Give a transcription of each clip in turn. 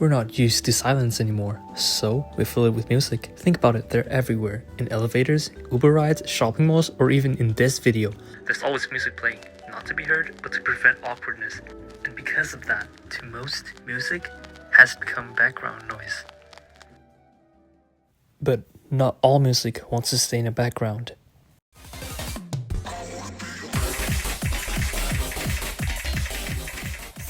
We're not used to silence anymore, so we fill it with music. Think about it, they're everywhere. In elevators, Uber rides, shopping malls, or even in this video. There's always music playing, not to be heard, but to prevent awkwardness. And because of that, to most, music has become background noise. But not all music wants to stay in the background.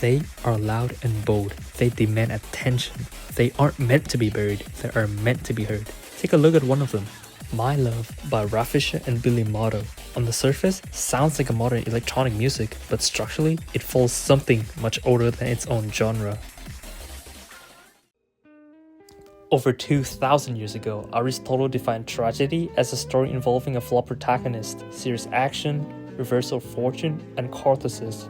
They are loud and bold. They demand attention. They aren't meant to be buried. They are meant to be heard. Take a look at one of them. My Love by Rafisha and Billy Motto. On the surface, sounds like a modern electronic music, but structurally, it follows something much older than its own genre. Over 2,000 years ago, Aristotle defined tragedy as a story involving a flawed protagonist, serious action, reversal of fortune, and catharsis.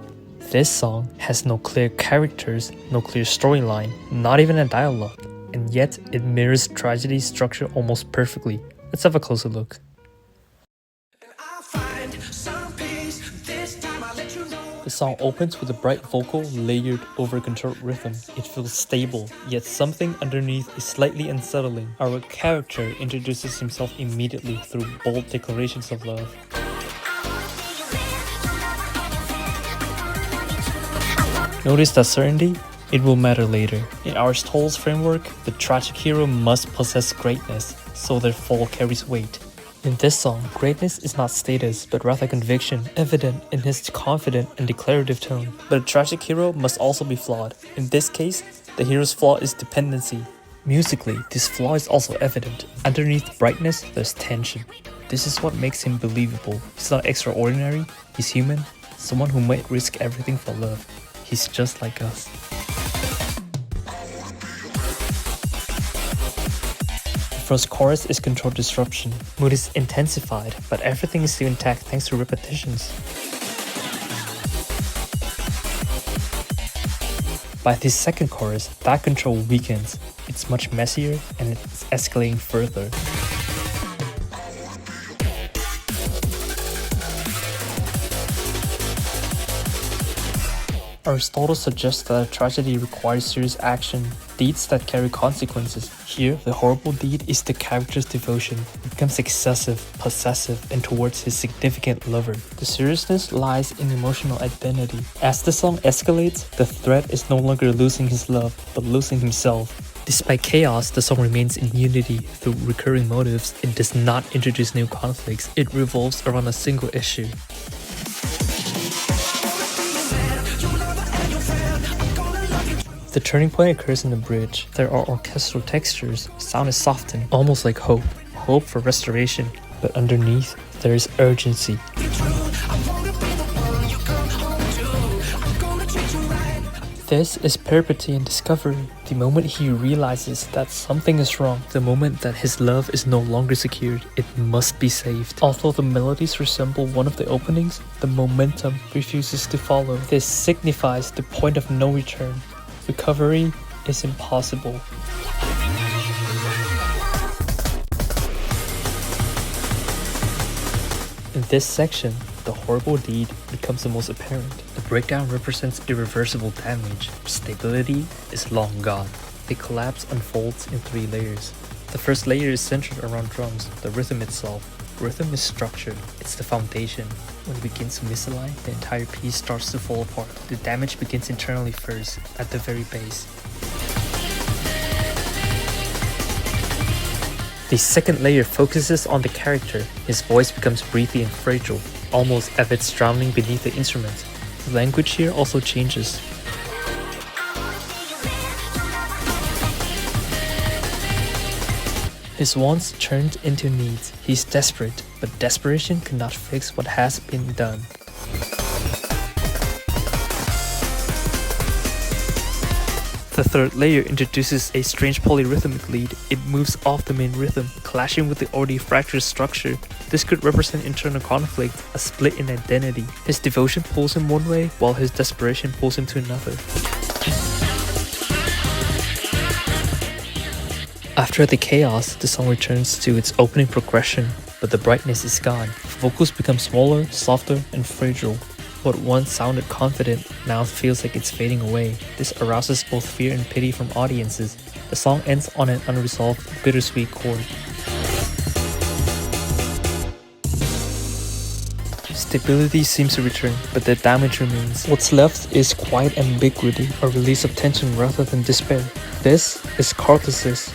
This song has no clear characters, no clear storyline, not even a dialogue, and yet it mirrors tragedy's structure almost perfectly. Let's have a closer look. The song opens with a bright vocal layered over a controlled rhythm. It feels stable, yet something underneath is slightly unsettling. Our character introduces himself immediately through bold declarations of love. Notice that certainty? It will matter later. In Aristotle's framework, the tragic hero must possess greatness, so their fall carries weight. In this song, greatness is not status, but rather conviction, evident in his confident and declarative tone. But a tragic hero must also be flawed. In this case, the hero's flaw is dependency. Musically, this flaw is also evident. Underneath brightness, there's tension. This is what makes him believable. He's not extraordinary, he's human, someone who might risk everything for love. He's just like us. The first chorus is controlled disruption. Mood is intensified, but everything is still intact thanks to repetitions. By this second chorus, that control weakens. It's much messier and it's escalating further. Aristotle suggests that a tragedy requires serious action, deeds that carry consequences. Here, the horrible deed is the character's devotion. It becomes excessive, possessive, and towards his significant lover. The seriousness lies in emotional identity. As the song escalates, the threat is no longer losing his love, but losing himself. Despite chaos, the song remains in unity through recurring motives. It does not introduce new conflicts. It revolves around a single issue. The turning point occurs in the bridge. There are orchestral textures, sound is softened, almost like hope. Hope for restoration, but underneath, there is urgency. This is perpetuity and discovery. The moment he realizes that something is wrong, the moment that his love is no longer secured, it must be saved. Although the melodies resemble one of the openings, the momentum refuses to follow. This signifies the point of no return. Recovery is impossible. In this section, the horrible deed becomes the most apparent. The breakdown represents irreversible damage. Stability is long gone. The collapse unfolds in 3 layers. The first layer is centered around drums, the rhythm itself. Rhythm is structured, it's the foundation. When it begins to misalign, the entire piece starts to fall apart. The damage begins internally first, at the very base. The second layer focuses on the character. His voice becomes breathy and fragile, almost as if it's drowning beneath the instrument. The language here also changes. His wants turned into needs. He's desperate, but desperation cannot fix what has been done. The third layer introduces a strange polyrhythmic lead. It moves off the main rhythm, clashing with the already fractured structure. This could represent internal conflict, a split in identity. His devotion pulls him one way, while his desperation pulls him to another. After the chaos, the song returns to its opening progression, but the brightness is gone. Vocals become smaller, softer, and fragile. What once sounded confident now feels like it's fading away. This arouses both fear and pity from audiences. The song ends on an unresolved, bittersweet chord. Stability seems to return, but the damage remains. What's left is quiet ambiguity, a release of tension rather than despair. This is Carcasses.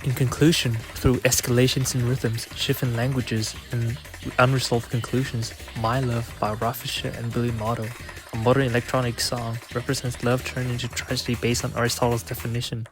In conclusion, through escalations in rhythms, shift in languages, and unresolved conclusions, My Love by Rafisha and Billy Motto, a modern electronic song, represents love turned into tragedy based on Aristotle's definition.